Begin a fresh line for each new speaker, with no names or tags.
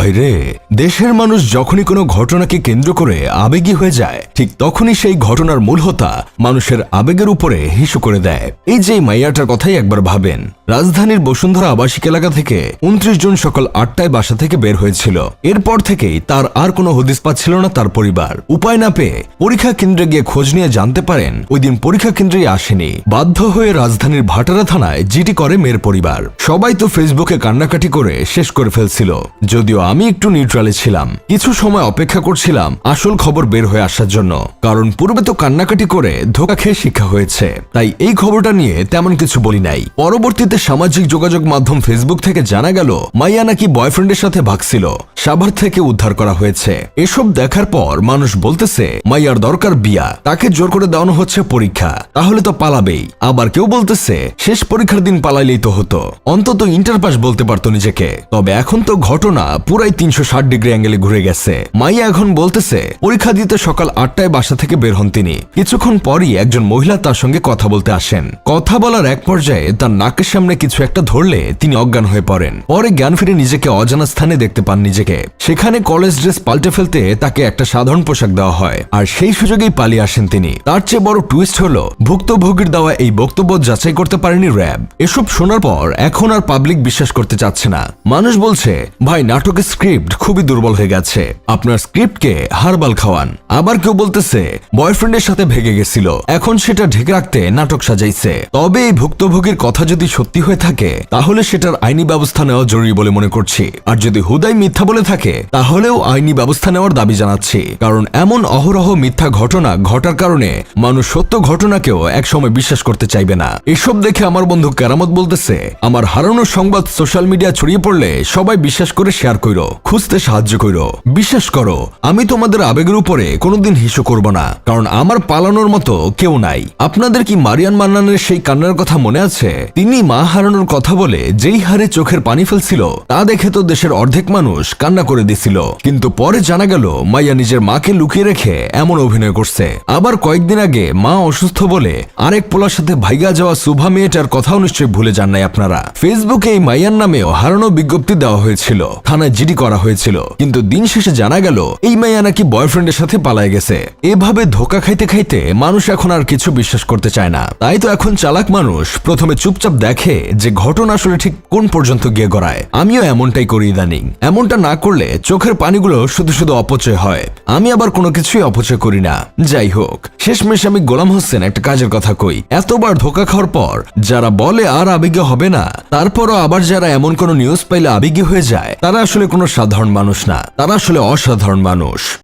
ভাই রে, দেশের মানুষ যখনই কোনো ঘটনাকে কেন্দ্র করে আবেগী হয়ে যায়, ঠিক তখনই সেই ঘটনার মূল হোতা মানুষের আবেগের উপরে হিসু করে দেয়। এই যে মাইয়াটার কথাই একবার ভাবেন। রাজধানীর বসুন্ধরা আবাসিক এলাকা থেকে 29 জন সকাল 8টায় বাসা থেকে বের হয়েছিল। এরপর থেকেই তার আর কোনো হদিস পাচ্ছিল না তার পরিবার। উপায় না পেয়ে পরীক্ষা কেন্দ্রে গিয়ে খোঁজ নিয়ে জানতে পারেন ওই দিন পরীক্ষা কেন্দ্রেই আসেনি। বাধ্য হয়ে রাজধানীর ভাটারা থানায় জিডি করে মেয়ের পরিবার। সবাই তো ফেসবুকে কান্নাকাটি করে শেষ করে ফেলছিল, যদিও আমি একটু নিউট্রালে ছিলাম। কিছু সময় অপেক্ষা করছিলাম আসল খবর বের হয়ে আসার জন্য, কারণ পূর্বে তো কান্নাকাটি করে ধোকা খেয়ে শিক্ষা হয়েছে, তাই এই খবরটা নিয়ে তেমন কিছু বলি নাই। পরবর্তীতে সামাজিক যোগাযোগ মাধ্যম ফেসবুক থেকে জানা গেল মাইয়া নাকি বয়ফ্রেন্ডের সাথে ভাগছিল, সাভার থেকে উদ্ধার করা হয়েছে। এসব দেখার পর মানুষ বলতেছে মাইয়ার দরকার বিয়া, তাকে জোর করে দেওয়ানো হচ্ছে পরীক্ষা, তাহলে তো পালাবেই। আবার কেউ বলতেছে শেষ পরীক্ষার দিন পালাইলেই তো হতো, অন্তত ইন্টার পাস বলতে পারতো নিজেকে। তবে এখন তো ঘটনা পুরাই 360 ডিগ্রি অ্যাঙ্গেলে ঘুরে গেছে। মাইয়া এখন বলতেছে পরীক্ষা দিতে সকাল 8টায় বাসা থেকে বের হন তিনি। কিছুক্ষণ পরই একজন মহিলা তার সঙ্গে কথা বলতে আসেন। কথা বলার এক পর্যায়ে তার নাকের সামনে কিছু একটা ধরলে তিনি অজ্ঞান হয়ে পড়েন। পরে জ্ঞান ফিরে নিজেকে অজানা স্থানে দেখতে পান নিজেকে। সেখানে কলেজ ড্রেস পাল্টে ফেলতে তাকে একটা সাধারণ পোশাক দেওয়া হয়, আর সেই সুযোগেই পালিয়ে আসেন তিনি। তার চেয়ে বড় টুইস্ট হলো ভুক্তভোগীর দেওয়া এই বক্তব্য যাচাই করতে পারেনি র্যাব। এসব শোনার পর এখন আর পাবলিক বিশ্বাস করতে চাচ্ছে না। মানুষ বলছে ভাই নাটকের স্ক্রিপ্ট খুবই দুর্বল হয়ে গেছে, আপনার স্ক্রিপ্টকে হারবাল খাওয়ান। আবার কেউ বলতেছে বয়ফ্রেন্ডের সাথে ভেগে গেছিল, এখন সেটা ঢেকে রাখতে নাটক সাজাইছে। তবে এই ভুক্তভোগীর কথা যদি সত্যি হয়ে থাকে তাহলে সেটার আইনি ব্যবস্থা নেওয়া জরুরি বলে মনে করছি। আর যদি হুদাই মিথ্যা বলে থাকে তাহলেও আইনি ব্যবস্থা নেওয়ার দাবি জানাচ্ছি, কারণ এমন অহরহ মিথ্যা ঘটনা ঘটার কারণে মানুষ সত্য ঘটনাকেও একসময় বিশ্বাস করতে চাইবে না। এসব দেখে আমার বন্ধু কেরামত বলতেছে আমার হারানোর সংবাদ সোশ্যাল মিডিয়া ছড়িয়ে পড়লে সবাই বিশ্বাস করে শেয়ার কইরো, খুঁজতে সাহায্য কইরো। বিশ্বাস করো আমি তোমাদের আবেগের উপরে কোনোদিন হিসু করব না, কারণ আমার পালানোর মতো কেউ নাই। আপনাদের কি মারিয়ান মান্নানের সেই কান্নার কথা মনে আছে? তিনি মা হারানোর কথা বলে যেই হারে চোখের পানি ফেলছিল তা দেখে তো দেশের অর্ধেক মানুষ কান্না করে দিছিল। কিন্তু পরে জানা গেল মাইয়া নিজের মাকে লুকিয়ে রেখে এমন অভিনয় করছে। আবার কয়েকদিন আগে মা অসুস্থ বলে আরেক পোলার সাথে ভাইগা যাওয়া সুভা মেয়েটার কথাও নিশ্চয়ই ভুলে যান নাই আপনারা। ফেসবুকে এই মাইয়ার নামেও হারানো বিজ্ঞপ্তি দেওয়া হয়েছিল, থানায় জিডি করা হয়েছিল, কিন্তু দিন শেষে জানা গেল এই মাইয়া নাকি বয়ফ্রেন্ডের সাথে পালায় গেছে। এভাবে ধোকা খাইতে খাইতে মানুষ এখন আর কিছু বিশ্বাস করতে চায় না। তাই তো এখন চালাক মানুষ প্রথমে চুপচাপ দেখে যে ঘটনা আসলে ঠিক কোন পর্যন্ত গিয়ে গড়ায়। আমিও এমনটাই করি ইদানিং। এমনটা না করলে চোখের পানিগুলো শুধু শুধু অপচয় হয়। আমি আবার কোনো কিছুই অপচয় করি না। যাই হোক, শেষমেশ আমি গোলাম হোসেন একটা কাজের কথা কই। এতবার ধোকা খাওয়ার পর যারা বলে আর আবেগী হবে না, তারপরও আবার যারা এমন কোনো নিউজ পাইলে আবেগী হয়ে যায়, তারা আসলে কোনো সাধারণ মানুষ না, তারা আসলে অসাধারণ মানুষ।